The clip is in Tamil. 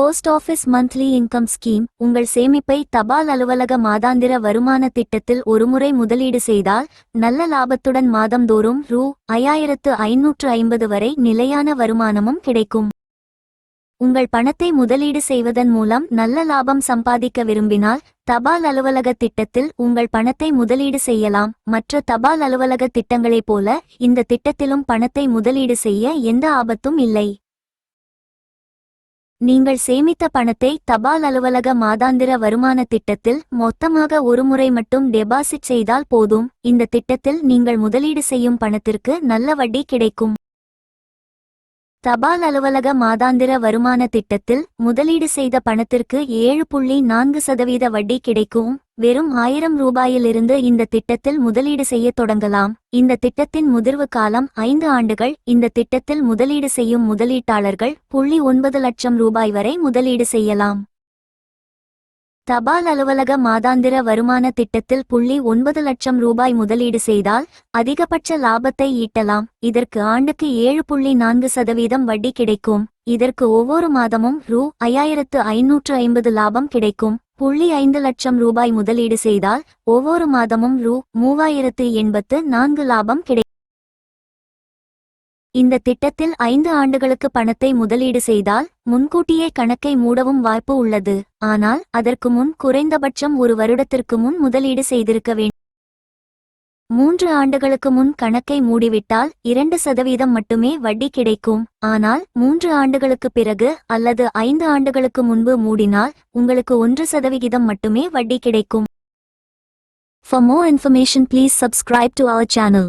Post office monthly income scheme உங்கள் சேமிப்பை தபால் அலுவலக மாதாந்திர வருமான திட்டத்தில் ஒருமுறை முதலீடு செய்தால் நல்ல லாபத்துடன் மாதந்தோறும் ரூ.5550 வரை நிலையான வருமானமும் கிடைக்கும். உங்கள் பணத்தை முதலீடு செய்வதன் மூலம் நல்ல லாபம் சம்பாதிக்க விரும்பினால் தபால் அலுவலக திட்டத்தில் உங்கள் பணத்தை முதலீடு செய்யலாம். மற்ற தபால் அலுவலக திட்டங்களைப் போல இந்த திட்டத்திலும் பணத்தை முதலீடு செய்ய எந்த ஆபத்தும் இல்லை. நீங்கள் சேமித்த பணத்தை தபால் அலுவலக மாதாந்திர வருமான திட்டத்தில் மொத்தமாக ஒருமுறை மட்டும் டெபாசிட் செய்தால் போதும். இந்த திட்டத்தில் நீங்கள் முதலீடு செய்யும் பணத்திற்கு நல்ல வட்டி கிடைக்கும். தபால் அலுவலக மாதாந்திர வருமான திட்டத்தில் முதலீடு செய்த பணத்திற்கு 7.4% வட்டி கிடைக்கும். வெறும் 1000 ரூபாயிலிருந்து இந்த திட்டத்தில் முதலீடு செய்ய தொடங்கலாம். இந்த திட்டத்தின் முதிர்வு காலம் 5 ஆண்டுகள். இந்த திட்டத்தில் முதலீடு செய்யும் முதலீட்டாளர்கள் 0.9 லட்சம் ரூபாய் வரை முதலீடு செய்யலாம். தபால் அலுவலக மாதாந்திர வருமான திட்டத்தில் 0.9 லட்சம் ரூபாய் முதலீடு செய்தால் அதிகபட்ச லாபத்தை ஈட்டலாம். இதற்கு ஆண்டுக்கு 7.4% வட்டி கிடைக்கும். இதற்கு ஒவ்வொரு மாதமும் ரூ.5550 லாபம் கிடைக்கும். 0.5 லட்சம் ரூபாய் முதலீடு செய்தால் ஒவ்வொரு மாதமும் ரூ.3084 லாபம் கிடைக்கும். இந்த திட்டத்தில் 5 ஆண்டுகளுக்கு பணத்தை முதலீடு செய்தால் முன்கூட்டியே கணக்கை மூடவும் வாய்ப்பு உள்ளது. ஆனால் அதற்கு முன் குறைந்தபட்சம் 1 வருடத்திற்கு முன் முதலீடு செய்திருக்க வேண்டும். 3 ஆண்டுகளுக்கு முன் கணக்கை மூடிவிட்டால் 2% மட்டுமே வட்டி கிடைக்கும். ஆனால் 3 ஆண்டுகளுக்கு பிறகு அல்லது 5 ஆண்டுகளுக்கு முன்பு மூடினால் உங்களுக்கு 1% மட்டுமே வட்டி கிடைக்கும். For more information, please subscribe to our channel.